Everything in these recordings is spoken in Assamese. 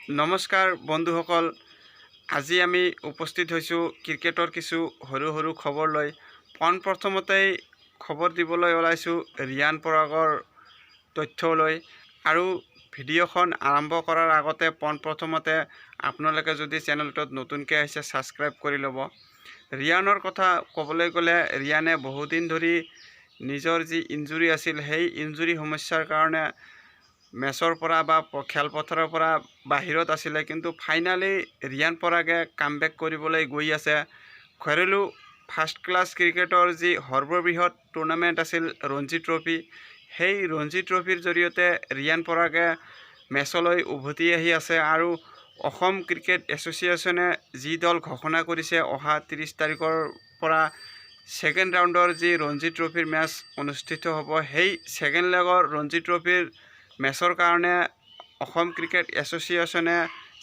নমস্কাৰ বন্ধুসকল, আজি আমি উপস্থিত হৈছোঁ ক্ৰিকেটৰ কিছু সৰু সৰু খবৰ লৈ। প্ৰথমতেই খবৰ দিবলৈ ওলাইছোঁ ৰিয়ান পৰাগৰ তথ্য লৈ। আৰু ভিডিঅ'খন আৰম্ভ কৰাৰ আগতে প্ৰথমতে আপোনালোকে যদি চেনেলটোত নতুনকৈ আহিছে ছাবস্ক্ৰাইব কৰি ল'ব। ৰিয়ানৰ কথা ক'বলৈ গ'লে ৰিয়ানে বহুদিন ধৰি নিজৰ যি ইনজুৰি আছিল সেই ইনজুৰি সমস্যাৰ কাৰণে মেচৰ পৰা বা খেলপথাৰৰ পৰা বাহিৰত আছিলে, কিন্তু ফাইনালি ৰিয়ান পৰাগে কামবেক কৰিবলৈ গৈ আছে। ঘৰেলু ফাৰ্ষ্ট ক্লাছ ক্ৰিকেটৰ যি সৰ্ববৃহৎ টুৰ্ণামেণ্ট আছিল ৰঞ্জী ট্ৰফি, সেই ৰঞ্জী ট্ৰফিৰ জৰিয়তে ৰিয়ান পৰাগে মেচলৈ উভতি আহি আছে। আৰু অসম ক্ৰিকেট এছ'চিয়েশ্যনে যি দল ঘোষণা কৰিছে অহা 30 তাৰিখৰ পৰা ছেকেণ্ড ৰাউণ্ডৰ যি ৰঞ্জী ট্ৰফিৰ মেচ অনুষ্ঠিত হ'ব, সেই ছেকেণ্ড লেগৰ ৰঞ্জী ট্ৰফিৰ মেচৰ কাৰণে অসম ক্ৰিকেট এছ'চিয়েশ্যনে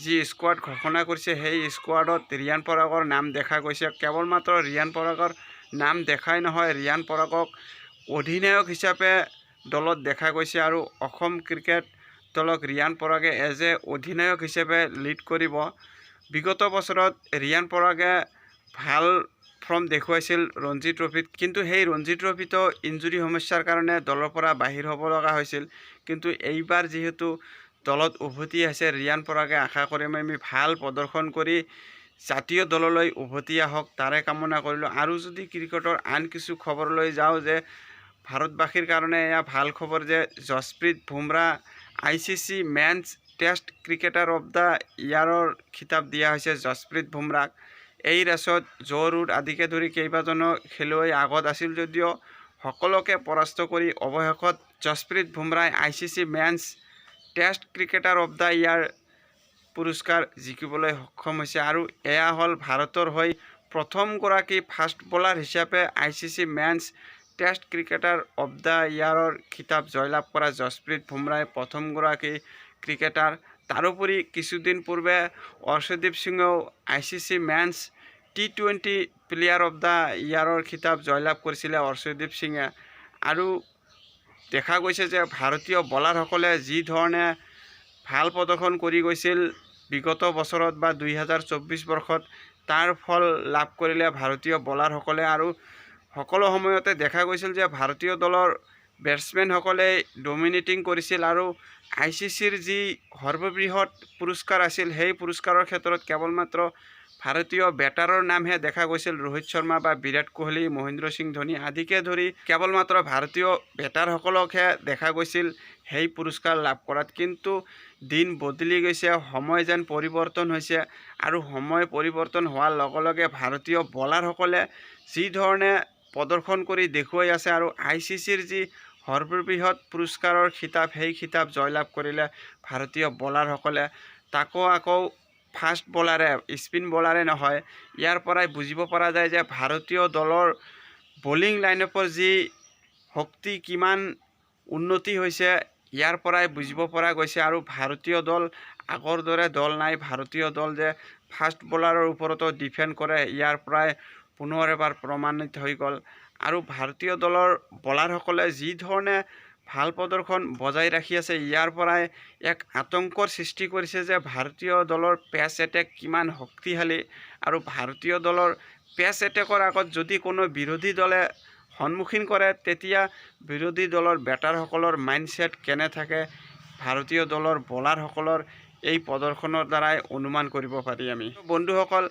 যি স্কোৱাড ঘোষণা কৰিছে সেই স্কোৱাডত ৰিয়ান পৰাগৰ নাম দেখা গৈছে। কেৱল মাত্ৰ ৰিয়ান পৰাগৰ নাম দেখাই নহয়, ৰিয়ান পৰাগক অধিনায়ক হিচাপে দলত দেখা গৈছে। আৰু অসম ক্ৰিকেট দলক ৰিয়ান পৰাগে এজ এ অধিনায়ক হিচাপে লিড কৰিব। বিগত বছৰত ৰিয়ান পৰাগে ভাল ফৰ্ম দেখুৱাইছিল ৰঞ্জী ট্ৰফিত, কিন্তু সেই ৰঞ্জী ট্ৰফিতো ইনজুৰি সমস্যাৰ কাৰণে দলৰ পৰা বাহিৰ হ'ব লগা হৈছিল। কিন্তু এইবাৰ যিহেতু দলত উভতি আছে ৰিয়ান পৰাগে, আশা কৰিম আমি ভাল প্ৰদৰ্শন কৰি জাতীয় দললৈ উভতি আহক, তাৰে কামনা কৰিলোঁ। আৰু যদি ক্ৰিকেটৰ আন কিছু খবৰলৈ যাওঁ, যে ভাৰতবাসীৰ কাৰণে এয়া ভাল খবৰ যে Jasprit Bumrah ICC men's test cricketer of the ইয়াৰৰ খিতাপ দিয়া হৈছে যশপ্ৰীত বুমৰাহক। এই ৰেচত জো ৰুট আদিকে ধৰি কেইবাজনো খেলুৱৈ আগত আছিল যদিও সকলোকে পৰাস্ত কৰি অৱশেষত যশপ্ৰীত বুমৰাহে ICC men's test cricketer of the year পুৰস্কাৰ জিকিবলৈ সক্ষম হৈছে। আৰু এয়া হ'ল ভাৰতৰ হৈ প্ৰথমগৰাকী ফাষ্ট বলাৰ হিচাপে ICC men's test cricketer of the ইয়াৰৰ খিতাপ জয়লাভ কৰা যশপ্ৰীত বুমৰাহে প্ৰথমগৰাকী ক্ৰিকেটাৰ। তাৰোপৰি কিছুদিন পূৰ্বে অৰ্শদীপ সিঙেও ICC men's T20 player of the ইয়াৰৰ খিতাপ জয়লাভ কৰিছিলে অৰ্শদীপ সিঙে। আৰু দেখা গৈছে যে ভাৰতীয় বলাৰসকলে যি ধৰণে ভাল প্ৰদৰ্শন কৰি গৈছিল বিগত বছৰত বা 2024 বৰ্ষত, তাৰ ফল লাভ কৰিলে ভাৰতীয় বলাৰসকলে। আৰু সকলো সময়তে দেখা গৈছিল যে ভাৰতীয় দলৰ বেটছমেনসকলে ডমিনেটিং কৰিছিল। আৰু ICCৰ যি সৰ্ববৃহৎ পুৰস্কাৰ আছিল সেই পুৰস্কাৰৰ ক্ষেত্ৰত কেৱল মাত্ৰ ভাৰতীয় বেটাৰৰ নামহে দেখা গৈছিল। ৰোহিত শৰ্মা বা বিৰাট কোহলি, মহেন্দ্ৰ সিং ধোনী আদিকে ধৰি কেৱল মাত্ৰ ভাৰতীয় বেটাৰসকলকহে দেখা গৈছিল সেই পুৰস্কাৰ লাভ কৰাত। কিন্তু দিন বদলি গৈছে, সময় যেন পৰিৱৰ্তন হৈছে। আৰু সময় পৰিৱৰ্তন হোৱাৰ লগে লগে ভাৰতীয় বলাৰসকলে যি ধৰণে প্ৰদৰ্শন কৰি দেখুৱাই আছে, আৰু ICCৰ যি সৰ্ববৃহৎ পুৰস্কাৰৰ খিতাপ সেই খিতাপ জয়লাভ কৰিলে ভাৰতীয় বলাৰসকলে। তাকো আকৌ ফাষ্ট বলাৰে, স্পিন বলাৰে নহয়। ইয়াৰ পৰাই বুজিব পৰা যায় যে ভাৰতীয় দলৰ বলিং লাইনআপৰ যি শক্তি কিমান উন্নতি হৈছে, ইয়াৰ পৰাই বুজিব পৰা গৈছে। আৰু ভাৰতীয় দল আগৰ দৰে দল নাই, ভাৰতীয় দল যে ফাষ্ট বলাৰৰ ওপৰতো ডিপেণ্ড কৰে ইয়াৰ পৰাই পুনৰ এবাৰ প্ৰমাণিত হৈ গ'ল। আৰু ভাৰতীয় দলৰ বলাৰসকলে যি ধৰণে ভাল প্ৰদৰ্শন বজাই ৰাখি আছে, ইয়াৰ পৰাই এক আতংকৰ সৃষ্টি কৰিছে যে ভাৰতীয় দলৰ পেচ এটেক কিমান শক্তিশালী। আৰু ভাৰতীয় দলৰ পেচ এটেকৰ আগত যদি কোনো বিৰোধী দলে সন্মুখীন কৰে, তেতিয়া বিৰোধী দলৰ বেটাৰসকলৰ মাইণ্ডছেট কেনে থাকে ভাৰতীয় দলৰ বলাৰসকলৰ এই প্ৰদৰ্শনৰ দ্বাৰাই অনুমান কৰিব পাৰি আমি। বন্ধুসকল,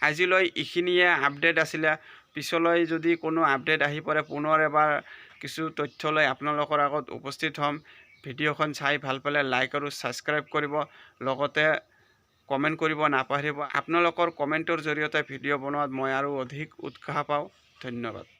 আজিলৈ এইখিনিয়ে আপডেট আছিলে। পিছলৈ যদি কোনো আপডেট আহি পৰে পুনৰ এবাৰ কিছু তথ্য লৈ আপোনালোকৰ আগত উপস্থিত হ'ম। ভিডিঅ'খন চাই ভাল পালে লাইক আৰু ছাবস্ক্ৰাইব কৰিব, লগতে কমেণ্ট কৰিব নাপাহৰিব। আপোনালোকৰ কমেণ্টৰ জৰিয়তে ভিডিঅ' বনোৱাত মই আৰু অধিক উৎসাহ পাওঁ। ধন্যবাদ।